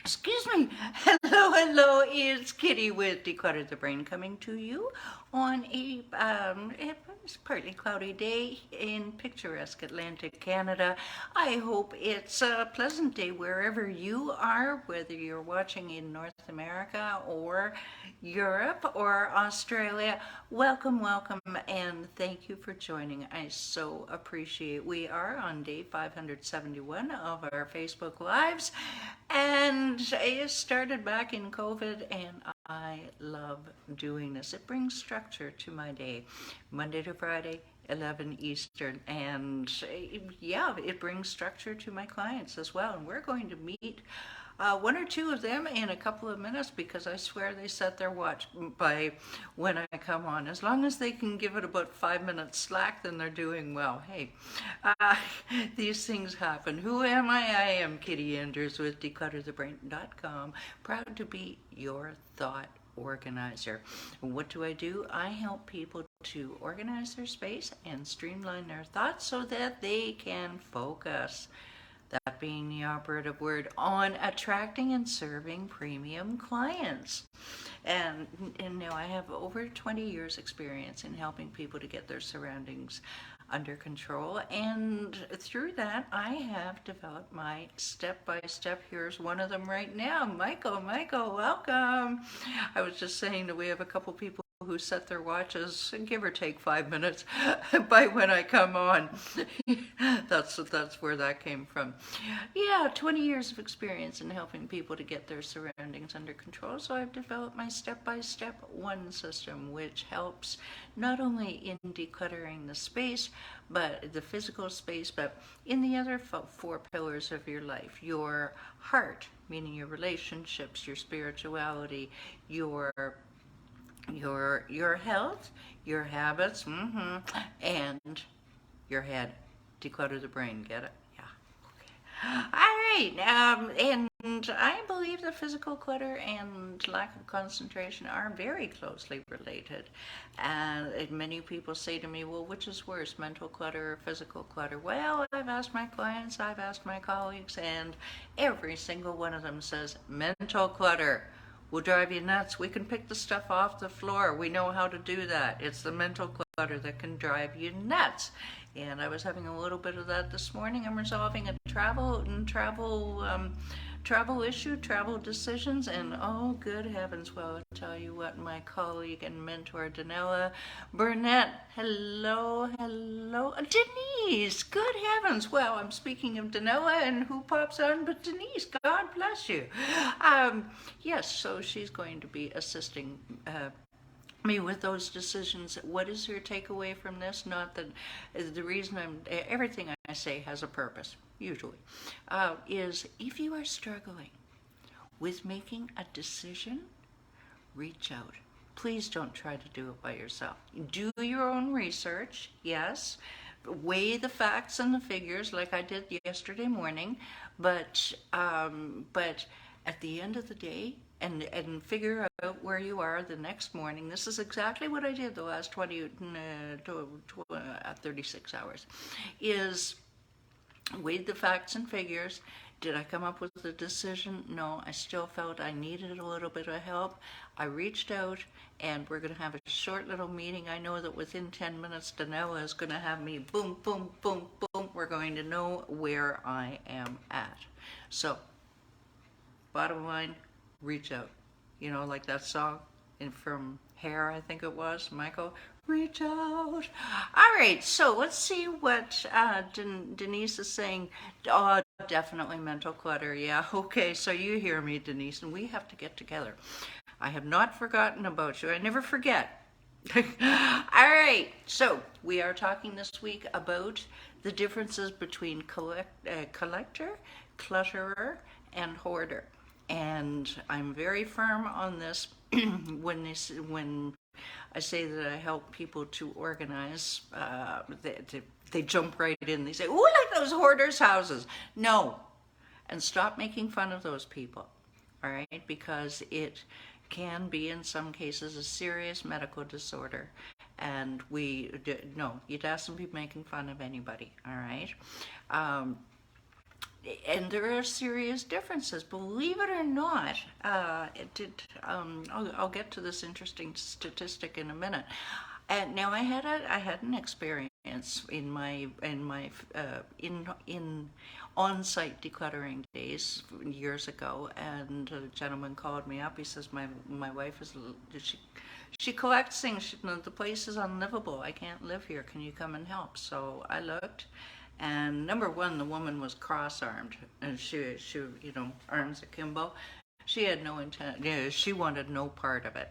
Excuse me. Hello. It's Kitty with Declutter the Brain coming to you on it's partly cloudy day in picturesque Atlantic Canada. I hope it's a pleasant day wherever you are, whether you're watching in North America or Europe or Australia. Welcome, and thank you for joining. I so appreciate. We are on day 571 of our Facebook Lives, and it started back in COVID, and I love doing this. It brings structure to my day, Monday to Friday, 11 Eastern, and yeah, it brings structure to my clients as well. And we're going to meet one or two of them in a couple of minutes because I swear they set their watch by when I come on. As long as they can give it about 5 minutes slack, then they're doing well. Hey, uh, these things happen. Who am I? I am Kitty Anders with declutterthebrain.com, proud to be your thought organizer. What do? I help people to organize their space and streamline their thoughts so that they can focus, that being the operative word, on attracting and serving premium clients. And now I have over 20 years experience in helping people to get their surroundings under control, and through that I have developed my step-by-step. Here's one of them right now. Michael, welcome. I was just saying that we have a couple people who set their watches, give or take 5 minutes, by when I come on. That's where that came from. Yeah, 20 years of experience in helping people to get their surroundings under control. So I've developed my step-by-step one system, which helps not only in decluttering the space, but the physical space, but in the other four pillars of your life: your heart, meaning your relationships, your spirituality, your health, your habits, and your head. Declutter the brain. Get it? Yeah. Okay. All right. And I believe that physical clutter and lack of concentration are very closely related. And many people say to me, "Well, which is worse, mental clutter or physical clutter?" Well, I've asked my clients, I've asked my colleagues, and every single one of them says mental clutter will drive you nuts. We can pick the stuff off the floor. We know how to do that. It's the mental clutter that can drive you nuts. And I was having a little bit of that this morning. I'm resolving a travel issue, travel decisions, and oh, good heavens! Well, I'll tell you what, my colleague and mentor Danella Burnett. Hello, Denise. Good heavens! Well, I'm speaking of Danella, and who pops on but Denise? God bless you. Yes, so she's going to be assisting me with those decisions. What is your takeaway from this? Not that the reason everything I say has a purpose, usually, is if you are struggling with making a decision, reach out. Please don't try to do it by yourself. Do your own research, yes. Weigh the facts and the figures like I did yesterday morning, but at the end of the day, and figure out where you are the next morning. This is exactly what I did the last 36 hours, is weighed the facts and figures. Did I come up with a decision? No, I still felt I needed a little bit of help. I reached out, and we're going to have a short little meeting. I know that within 10 minutes, Danella is going to have me boom. We're going to know where I am at. So, bottom line, reach out. You know, like that song from Hair, I think it was, Michael, reach out. All right, so let's see what Denise is saying. Oh, definitely mental clutter. Yeah, okay, so you hear me, Denise, and we have to get together. I have not forgotten about you. I never forget. All right, so we are talking this week about the differences between collector, clutterer, and hoarder. And I'm very firm on this when I say that I help people to organize. They jump right in. They say, "Oh, like those hoarders' houses." No, and stop making fun of those people. All right, because it can be in some cases a serious medical disorder, and no, you mustn't be making fun of anybody. All right. and there are serious differences. Believe it or not, it did. I'll get to this interesting statistic in a minute. And now I had an experience in on-site decluttering days years ago, and a gentleman called me up. He says my wife is she collects things. The place is unlivable. I can't live here. Can you come and help? So I looked, and number one, the woman was cross-armed, and she arms akimbo. She had no intent. Yeah, she wanted no part of it.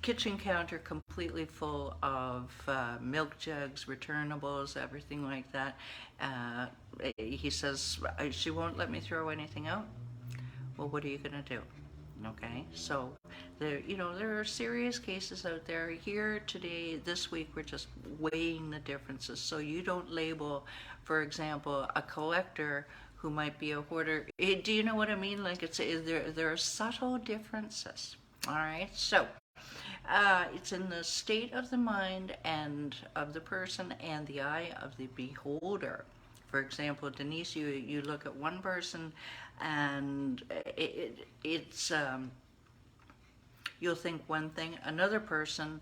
Kitchen counter completely full of milk jugs, returnables, everything like that. He says she won't let me throw anything out. Well, what are you going to do? Okay, so there are serious cases out there. Here today, this week, we're just weighing the differences. So you don't label, for example, a collector who might be a hoarder. Do you know what I mean? Like there are subtle differences. All right, so it's in the state of the mind and of the person and the eye of the beholder. For example, Denise, you look at one person, and it's you'll think one thing. Another person,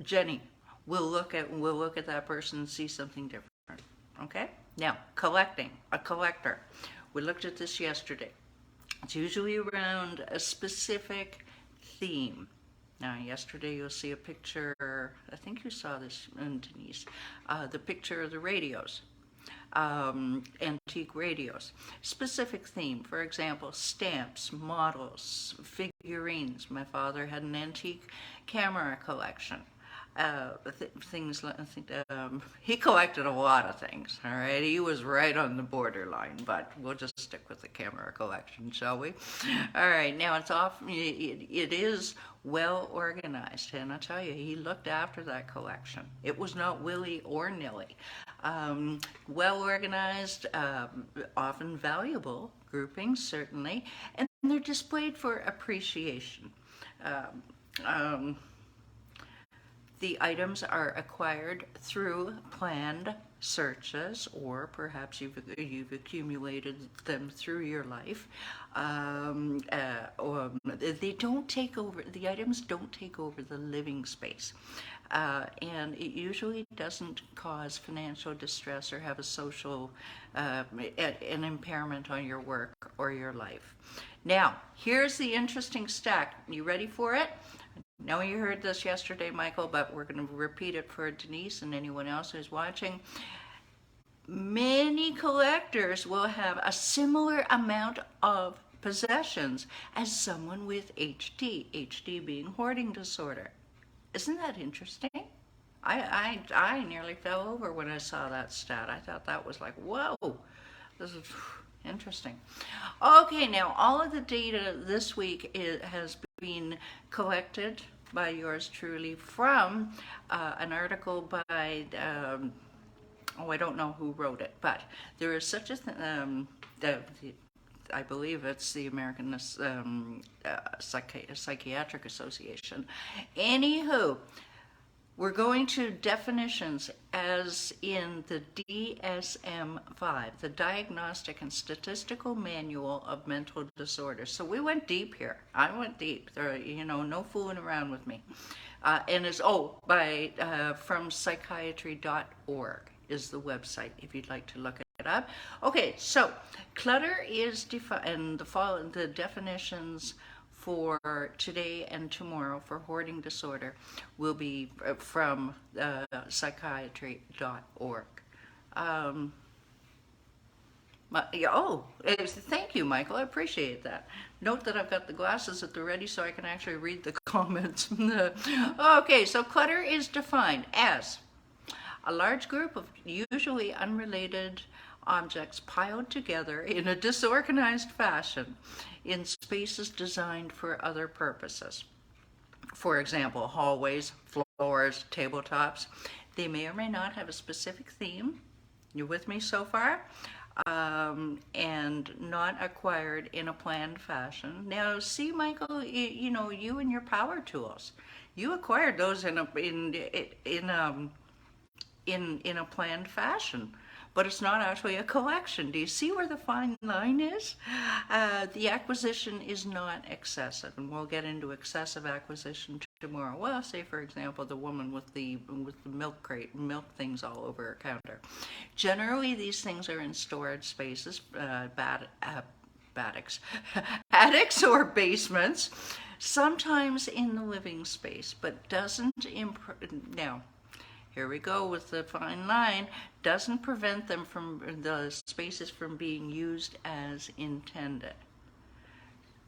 Jenny, will look at that person and see something different. Okay. Now, collecting, a collector. We looked at this yesterday. It's usually around a specific theme. Now, yesterday you'll see a picture, I think you saw this, Denise, the picture of the radios, antique radios. Specific theme, for example, stamps, models, figurines. My father had an antique camera collection. Things like he collected a lot of things. All right, he was right on the borderline, but we'll just stick with the camera collection, shall we? All right, now it is well organized, and I tell you, he looked after that collection. It was not willy or nilly. Well organized, often valuable groupings, certainly, and they're displayed for appreciation. The items are acquired through planned searches, or perhaps you've accumulated them through your life. They don't take over. The items don't take over the living space, and it usually doesn't cause financial distress or have a social an impairment on your work or your life. Now, here's the interesting stat. You ready for it? Now, you heard this yesterday, Michael, but we're going to repeat it for Denise and anyone else who's watching. Many collectors will have a similar amount of possessions as someone with HD being hoarding disorder. Isn't that interesting? I nearly fell over when I saw that stat. I thought that was like, whoa, this is interesting. Okay, now all of the data this week has been collected by yours truly from an article by, I don't know who wrote it, but there is such a thing, I believe it's the American Psychiatric Association. Anywho, we're going to definitions as in the DSM-5, the Diagnostic and Statistical Manual of Mental Disorders. So we went deep here. I went deep. There, no fooling around with me. And it's from psychiatry.org is the website if you'd like to look it up. Okay, so clutter is defined, and the definitions for today and tomorrow for hoarding disorder will be from psychiatry.org. Thank you, Michael. I appreciate that. Note that I've got the glasses at the ready so I can actually read the comments. Okay, so clutter is defined as a large group of usually unrelated objects piled together in a disorganized fashion in spaces designed for other purposes. For example, hallways, floors, tabletops. They may or may not have a specific theme. You with me so far? And not acquired in a planned fashion. Now, see, Michael, you and your power tools, you acquired those in a planned fashion. but it's not actually a collection. Do you see where the fine line is? The acquisition is not excessive, and we'll get into excessive acquisition tomorrow. Well, say for example, the woman with the milk crate, milk things all over her counter. Generally, these things are in storage spaces, attics or basements, sometimes in the living space, but doesn't now. Here we go with the fine line. Doesn't prevent them from the spaces from being used as intended.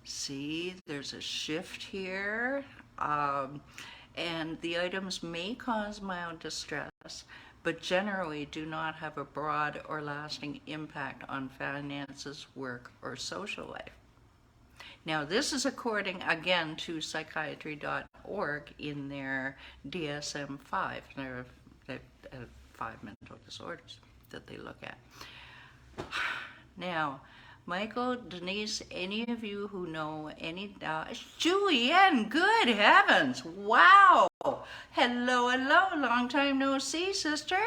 See, there's a shift here, and the items may cause mild distress, but generally do not have a broad or lasting impact on finances, work, or social life. Now, this is according, again, to psychiatry.org in their DSM-5, their 5 mental disorders that they look at. Now, Michael, Denise, any of you who know any, Julianne, good heavens, wow. Hello, long time no see, sister.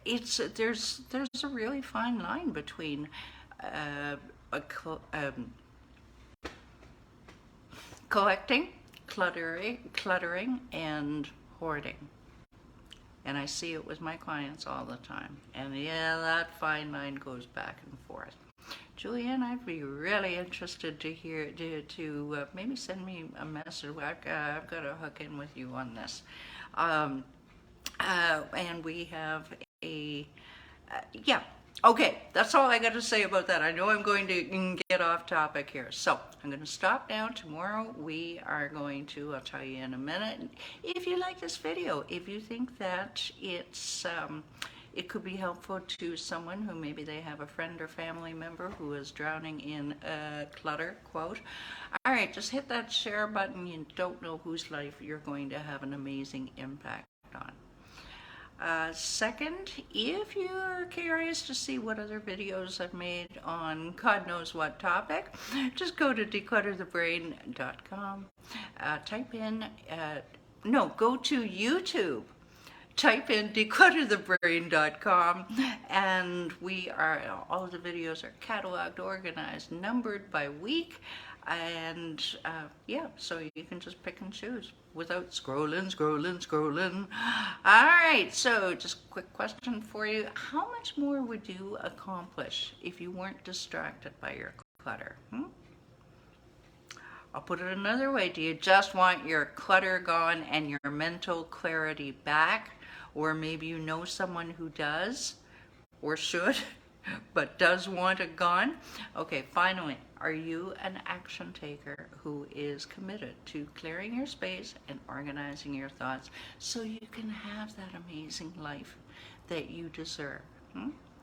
There's a really fine line between collecting, cluttering, and hoarding. And I see it with my clients all the time. And yeah, that fine line goes back and forth. Julianne, I'd be really interested to hear, to maybe send me a message. I've got to hook in with you on this. And we have yeah. Okay, that's all I got to say about that. I know I'm going to get off topic here. So I'm going to stop now. Tomorrow we are going to, I'll tell you in a minute, if you like this video, if you think that it could be helpful to someone who maybe they have a friend or family member who is drowning in clutter, quote. All right, just hit that share button. You don't know whose life you're going to have an amazing impact on. Second, if you're curious to see what other videos I've made on God knows what topic, just go to declutterthebrain.com. Go to YouTube. Type in declutterthebrain.com, and all of the videos are cataloged, organized, numbered by week, and yeah, so you can just pick and choose without scrolling. All right, so just a quick question for you. How much more would you accomplish if you weren't distracted by your clutter? I'll put it another way. Do you just want your clutter gone and your mental clarity back? Or maybe you know someone who does, or should, but does want it gone? Okay, finally, are you an action taker who is committed to clearing your space and organizing your thoughts so you can have that amazing life that you deserve?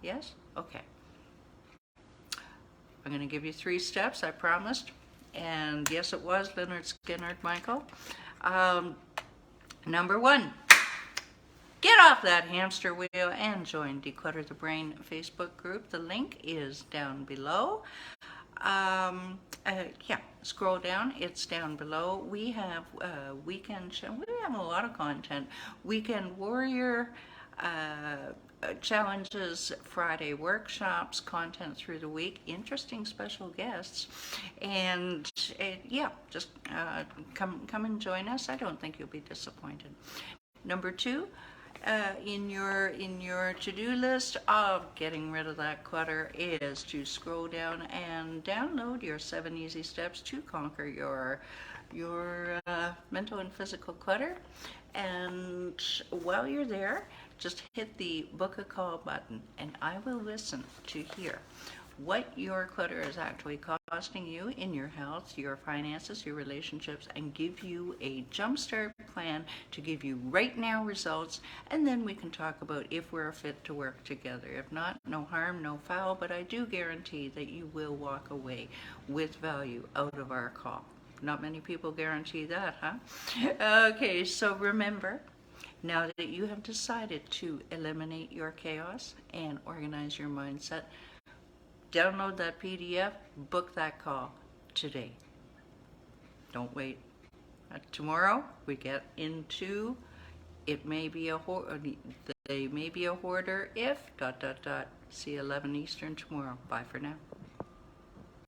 Yes? Okay. I'm going to give you 3 steps, I promised. And yes, it was Leonard Skinner, Michael. Number 1. Get off that hamster wheel and join Declutter the Brain Facebook group. The link is down below. Yeah, scroll down. It's down below. We have we have a lot of content. Weekend Warrior challenges, Friday workshops, content through the week, interesting special guests, and yeah, just come and join us. I don't think you'll be disappointed. Number 2. In your to-do list of getting rid of that clutter is to scroll down and download your 7 easy steps to conquer your mental and physical clutter. And while you're there, just hit the book a call button, and I will listen to hear what your clutter is actually costing you in your health, your finances, your relationships, and give you a jumpstart plan to give you right now results, and then we can talk about if we're fit to work together. If not, no harm, no foul, but I do guarantee that you will walk away with value out of our call. Not many people guarantee that, huh? Okay, so remember, now that you have decided to eliminate your chaos and organize your mindset, download that PDF, book that call today. Don't wait. Tomorrow we get into, it may be the They may be a hoarder if, dot, dot, dot. See you 11 Eastern tomorrow. Bye for now.